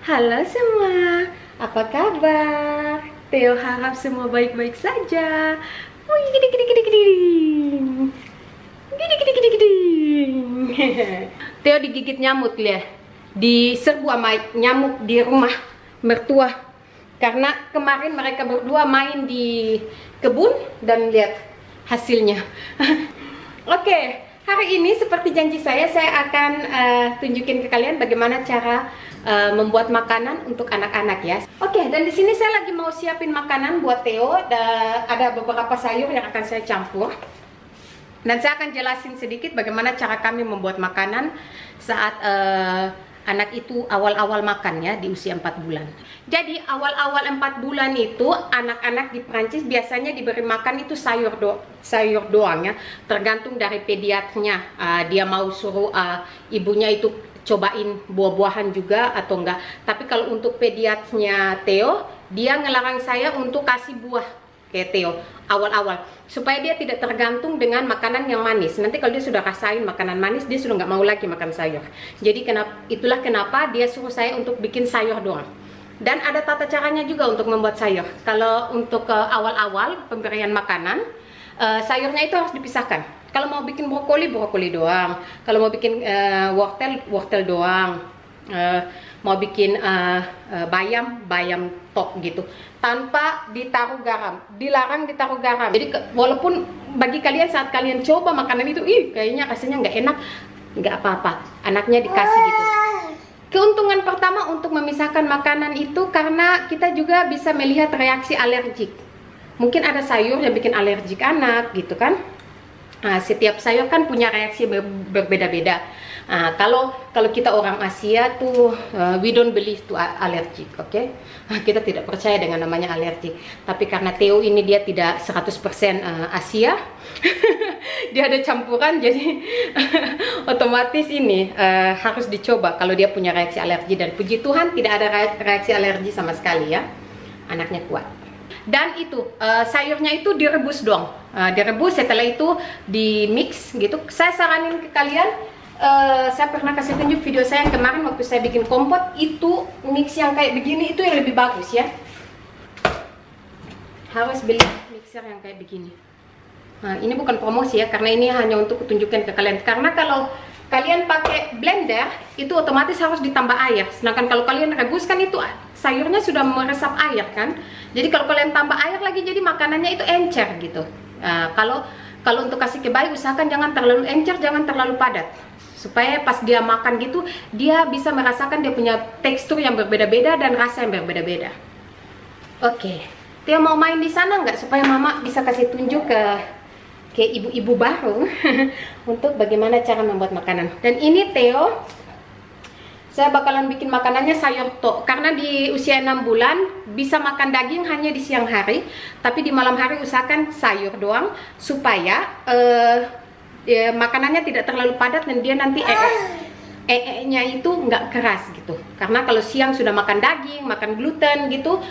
Halo semua, apa kabar? Theo harap semua baik-baik saja. Wih, gini gini gini gini. Gini gini gini gini. Theo digigit nyamuk ya. Diserbu sama nyamuk di rumah mertua. Karena kemarin mereka berdua main di kebun dan lihat hasilnya. Oke, hari ini seperti janji saya akan tunjukin ke kalian bagaimana cara membuat makanan untuk anak-anak ya. Oke, dan di sini saya lagi mau siapin makanan buat Theo. Ada beberapa sayur yang akan saya campur. Dan saya akan jelasin sedikit bagaimana cara kami membuat makanan saat anak itu awal-awal makan ya, di usia 4 bulan. Jadi awal-awal 4 bulan itu anak-anak di Prancis biasanya diberi makan itu sayur doang ya, tergantung dari pediaternya. Dia mau suruh ibunya itu cobain buah-buahan juga atau enggak. Tapi kalau untuk pediaternya Theo, dia ngelarang saya untuk kasih buah kayak Theo awal-awal, supaya dia tidak tergantung dengan makanan yang manis. Nanti kalau dia sudah rasain makanan manis, dia sudah nggak mau lagi makan sayur. Jadi itulah kenapa dia suruh saya untuk bikin sayur doang. Dan ada tata caranya juga untuk membuat sayur. Kalau untuk awal-awal pemberian makanan, sayurnya itu harus dipisahkan. Kalau mau bikin brokoli doang. Kalau mau bikin wortel doang. Mau bikin bayam tok gitu, tanpa ditaruh garam, dilarang ditaruh garam. Jadi walaupun bagi kalian saat kalian coba makanan itu, kayaknya rasanya nggak enak, nggak apa-apa, anaknya dikasih gitu. Keuntungan pertama untuk memisahkan makanan itu karena kita juga bisa melihat reaksi alergik. Mungkin ada sayur yang bikin alergik anak gitu kan. Setiap sayur kan punya reaksi berbeda-beda. Kalau kita orang Asia tuh we don't believe to allergic, oke? Kita tidak percaya dengan namanya alergik. Tapi karena Theo ini dia tidak 100% Asia, dia ada campuran, jadi otomatis ini harus dicoba kalau dia punya reaksi alergi. Dan puji Tuhan tidak ada reaksi alergi sama sekali ya, anaknya kuat. Dan itu sayurnya itu direbus doang, direbus, setelah itu di mix gitu. Saya saranin ke kalian, saya pernah kasih tunjuk video saya yang kemarin waktu saya bikin kompot, itu mix yang kayak begini itu yang lebih bagus ya. Harus beli mixer yang kayak begini. Nah, ini bukan promosi ya, karena ini hanya untuk tunjukkan ke kalian. Karena kalau kalian pakai blender itu otomatis harus ditambah air. Sedangkan kalau kalian rebuskan itu sayurnya sudah meresap air kan. Jadi kalau kalian tambah air lagi, jadi makanannya itu encer gitu. Kalau untuk kasih ke bayi, usahakan jangan terlalu encer, jangan terlalu padat, supaya pas dia makan gitu dia bisa merasakan dia punya tekstur yang berbeda-beda dan rasa yang berbeda-beda. Oke, Theo mau main di sana nggak, supaya mama bisa kasih tunjuk ke ibu-ibu baru untuk bagaimana cara membuat makanan. Dan ini Theo, saya bakalan bikin makanannya sayur tok, karena di usia 6 bulan bisa makan daging hanya di siang hari, tapi di malam hari usahakan sayur doang, supaya makanannya tidak terlalu padat dan dia nanti nya itu nggak keras gitu. Karena kalau siang sudah makan daging, makan gluten gitu,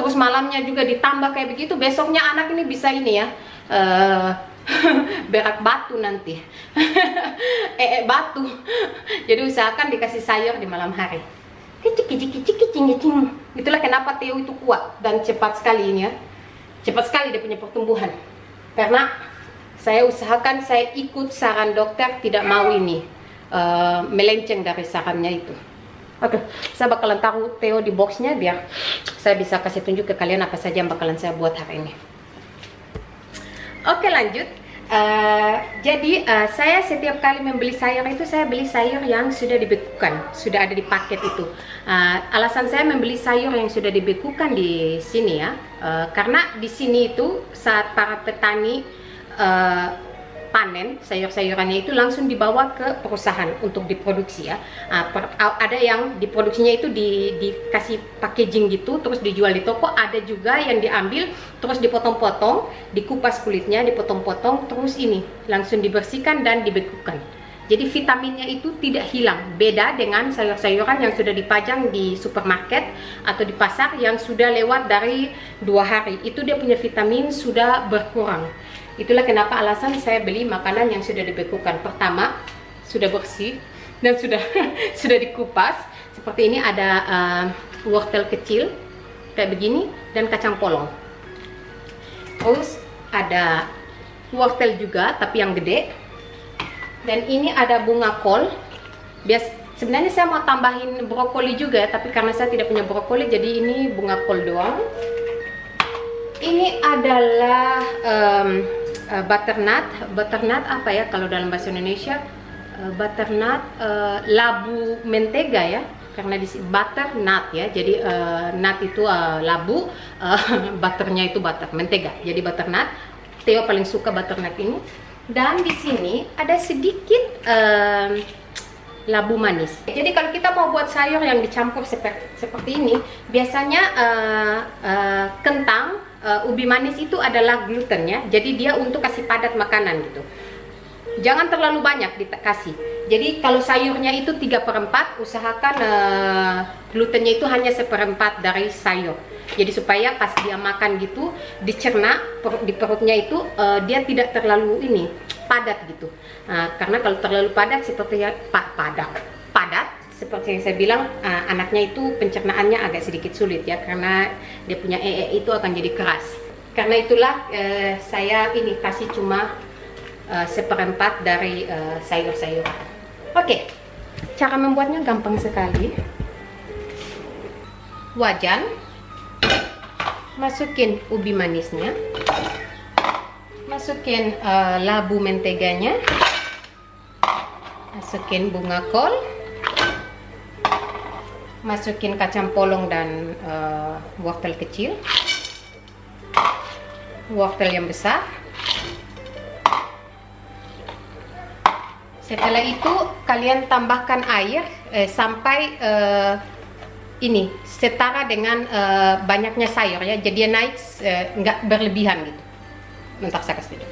terus malamnya juga ditambah kayak begitu, besoknya anak ini bisa ini ya, berak batu nanti. Batu. Jadi usahakan dikasih sayur di malam hari. Kicing. Itulah kenapa Theo itu kuat dan cepat sekali ini ya. Cepat sekali dia punya pertumbuhan. Karena saya usahakan, saya ikut saran dokter, tidak mau ini melenceng dari sarannya itu. Oke, saya bakalan taruh Theo di boxnya biar saya bisa kasih tunjuk ke kalian apa saja yang bakalan saya buat hari ini. Oke, lanjut. Jadi saya setiap kali membeli sayur itu, saya beli sayur yang sudah dibekukan, sudah ada di paket itu. Alasan saya membeli sayur yang sudah dibekukan di sini ya, karena di sini itu saat para petani panen sayur-sayurannya itu langsung dibawa ke perusahaan untuk diproduksi ya. Ada yang diproduksinya itu dikasih packaging gitu, terus dijual di toko. Ada juga yang diambil terus dipotong-potong, dikupas kulitnya, dipotong-potong, terus ini langsung dibersihkan dan dibekukan. Jadi vitaminnya itu tidak hilang. Beda dengan sayur-sayuran yang sudah dipajang di supermarket atau di pasar yang sudah lewat dari 2 hari. Itu dia punya vitamin sudah berkurang. Itulah kenapa alasan saya beli makanan yang sudah dibekukan. Pertama, sudah bersih dan sudah dikupas. Seperti ini ada wortel kecil kayak begini dan kacang polong. Terus ada wortel juga tapi yang gede. Dan ini ada bunga kol. Sebenarnya saya mau tambahin brokoli juga, tapi karena saya tidak punya brokoli, jadi ini bunga kol doang. Ini adalah butternut. Butternut apa ya kalau dalam bahasa Indonesia? Butternut labu mentega ya. Karena di butternut ya, jadi nut itu labu, butternya itu butter, mentega. Jadi butternut. Theo paling suka butternut ini. Dan di sini ada sedikit labu manis. Jadi kalau kita mau buat sayur yang dicampur seperti ini, biasanya kentang, ubi manis itu adalah gluten ya. Jadi dia untuk kasih padat makanan gitu. Jangan terlalu banyak dikasih. Jadi kalau sayurnya itu 3/4, usahakan glutennya itu hanya 1/4 dari sayur. Jadi supaya pas dia makan gitu, dicerna di perutnya itu dia tidak terlalu padat gitu. Karena kalau terlalu padat seperti padat seperti yang saya bilang, anaknya itu pencernaannya agak sedikit sulit ya, karena dia punya itu akan jadi keras. Karena itulah saya kasih cuma 1/4 dari sayur-sayuran. Oke, cara membuatnya gampang sekali. Wajan, masukin ubi manisnya, masukin labu menteganya, masukin bunga kol, masukin kacang polong dan wortel kecil, wortel yang besar. Setelah itu kalian tambahkan air sampai ini setara dengan banyaknya sayur ya. Jadi dia naik nggak berlebihan gitu. Bentar saya kasih dulu.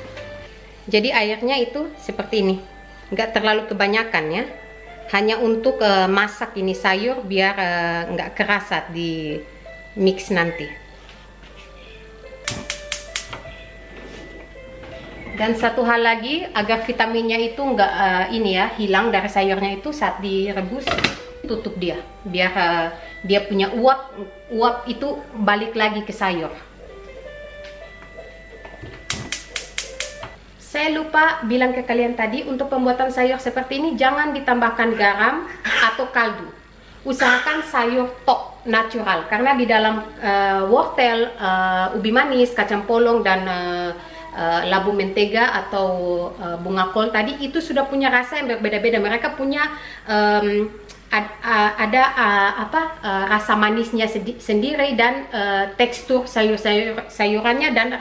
Jadi airnya itu seperti ini, nggak terlalu kebanyakan ya. Hanya untuk masak ini sayur biar nggak keras saat di mix nanti. Dan satu hal lagi, agar vitaminnya itu nggak hilang dari sayurnya itu saat direbus, tutup dia biar dia punya uap itu balik lagi ke sayur. Saya lupa bilang ke kalian tadi, untuk pembuatan sayur seperti ini jangan ditambahkan garam atau kaldu. Usahakan sayur tok natural, karena di dalam wortel, ubi manis, kacang polong dan labu mentega atau bunga kol tadi itu sudah punya rasa yang berbeda-beda. Mereka punya rasa manisnya sendiri dan tekstur sayurannya dan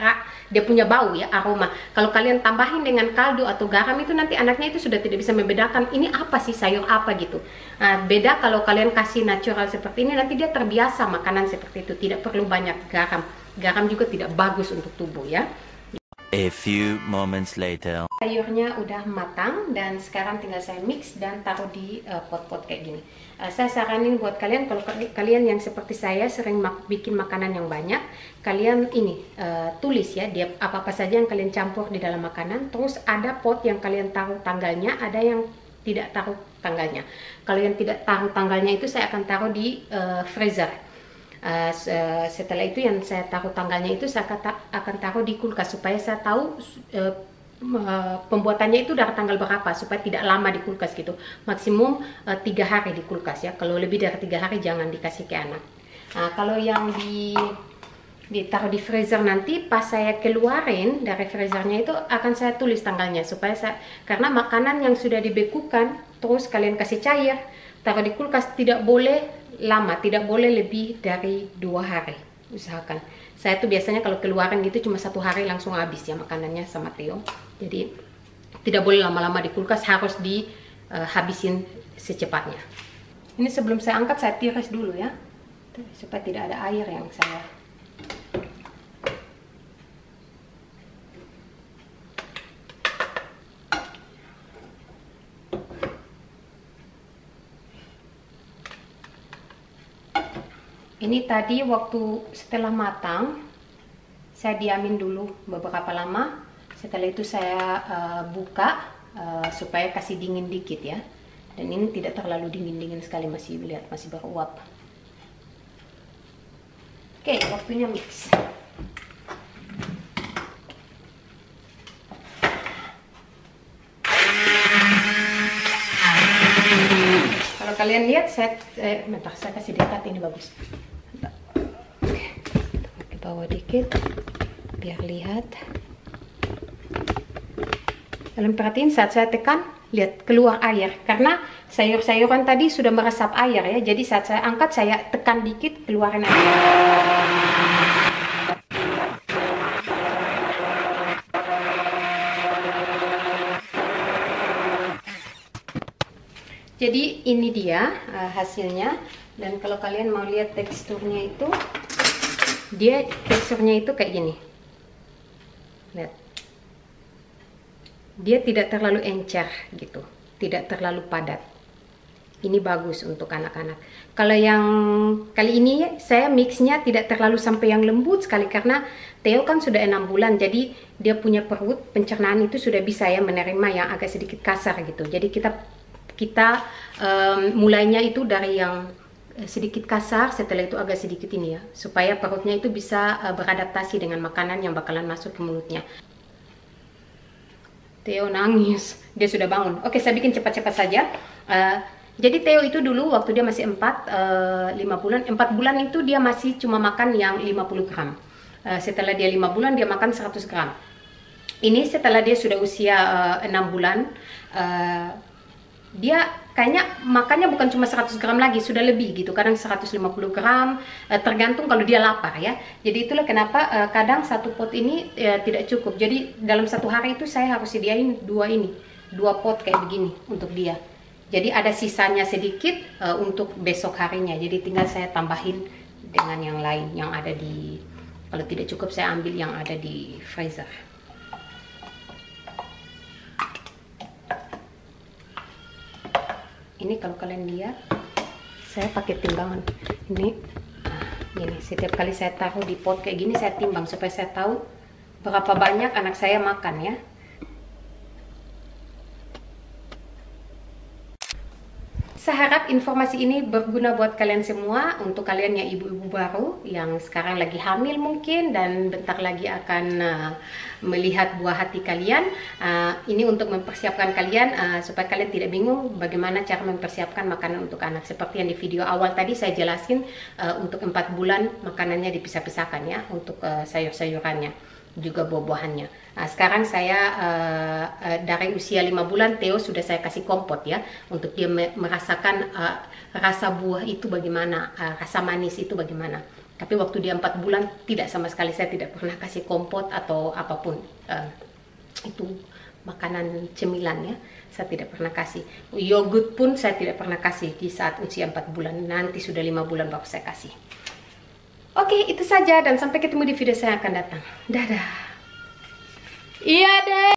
dia punya bau ya, aroma. Kalau kalian tambahin dengan kaldu atau garam itu nanti anaknya itu sudah tidak bisa membedakan ini apa sih, sayur apa gitu. Beda kalau kalian kasih natural seperti ini, nanti dia terbiasa makanan seperti itu, tidak perlu banyak garam. Garam juga tidak bagus untuk tubuh ya. A few moments later. Sayurnya udah matang dan sekarang tinggal saya mix dan taruh di pot-pot kayak gini. Saya saranin buat kalian, kalau kalian yang seperti saya sering bikin makanan yang banyak, kalian tulis ya dia apa-apa saja yang kalian campur di dalam makanan. Terus ada pot yang kalian taruh tanggalnya, ada yang tidak taruh tanggalnya. Kalau yang tidak taruh tanggalnya itu saya akan taruh di freezer. Setelah itu yang saya taruh tanggalnya itu saya akan taruh di kulkas supaya saya tahu pembuatannya itu dari tanggal berapa, supaya tidak lama di kulkas gitu. Maksimum 3 hari di kulkas ya. Kalau lebih dari 3 hari jangan dikasih ke anak. Kalau yang ditaruh di freezer, nanti pas saya keluarin dari freezernya itu akan saya tulis tanggalnya, supaya karena makanan yang sudah dibekukan terus kalian kasih cair, taruh di kulkas tidak boleh lama, tidak boleh lebih dari 2 hari usahakan. Saya tuh biasanya kalau keluaran gitu cuma 1 hari langsung habis ya makanannya sama Theo. Jadi tidak boleh lama-lama di kulkas, harus dihabisin secepatnya. Ini sebelum saya angkat saya tiris dulu ya, supaya tidak ada air yang saya. Ini tadi waktu setelah matang, saya diamin dulu beberapa lama. Setelah itu saya buka supaya kasih dingin dikit ya. Dan ini tidak terlalu dingin-dingin sekali, masih lihat masih beruap. Oke, waktunya mix. Kalau kalian lihat, saya kasih dekat, ini bagus. Oke, ke bawah dikit biar lihat. Kalian perhatiin saat saya tekan, lihat keluar air karena sayur-sayuran tadi sudah meresap air ya. Jadi saat saya angkat, saya tekan dikit, keluarin air. Jadi ini dia hasilnya. Dan kalau kalian mau lihat teksturnya itu, teksturnya itu kayak gini. Lihat. Dia tidak terlalu encer gitu, tidak terlalu padat. Ini bagus untuk anak-anak. Kalau yang kali ini saya mixnya tidak terlalu sampai yang lembut sekali karena Theo kan sudah 6 bulan, jadi dia punya perut pencernaan itu sudah bisa ya menerima yang agak sedikit kasar gitu. Jadi kita mulainya itu dari yang sedikit kasar, setelah itu agak sedikit ini ya, supaya perutnya itu bisa beradaptasi dengan makanan yang bakalan masuk ke mulutnya. Theo nangis, dia sudah bangun. Oke, saya bikin cepat-cepat saja. Jadi Theo itu dulu waktu dia masih 4 bulan itu dia masih cuma makan yang 50 gram. Setelah dia 5 bulan dia makan 100 gram. Ini setelah dia sudah usia 6 bulan, dia kayaknya makannya bukan cuma 100 gram lagi, sudah lebih gitu, kadang 150 gram, tergantung kalau dia lapar ya. Jadi itulah kenapa kadang satu pot ini tidak cukup. Jadi dalam satu hari itu saya harus sediain 2 pot kayak begini untuk dia. Jadi ada sisanya sedikit untuk besok harinya. Jadi tinggal saya tambahin dengan yang lain yang ada di, kalau tidak cukup saya ambil yang ada di freezer. Ini kalau kalian lihat, saya pakai timbangan. Ini setiap kali saya taruh di pot kayak gini saya timbang supaya saya tahu berapa banyak anak saya makan ya. Saya harap informasi ini berguna buat kalian semua, untuk kalian yang ibu-ibu baru yang sekarang lagi hamil mungkin dan bentar lagi akan melihat buah hati kalian. Ini untuk mempersiapkan kalian supaya kalian tidak bingung bagaimana cara mempersiapkan makanan untuk anak. Seperti yang di video awal tadi saya jelasin, untuk 4 bulan makanannya dipisah-pisahkan ya, untuk sayur-sayurannya juga buah-buahannya. Sekarang saya dari usia 5 bulan Theo sudah saya kasih kompot ya, untuk dia merasakan rasa buah itu bagaimana, rasa manis itu bagaimana. Tapi waktu dia 4 bulan tidak sama sekali, saya tidak pernah kasih kompot atau apapun itu makanan cemilan ya, saya tidak pernah kasih. Yogurt pun saya tidak pernah kasih di saat usia 4 bulan, nanti sudah 5 bulan baru saya kasih. Oke, itu saja dan sampai ketemu di video saya akan datang. Dadah. Iya deh.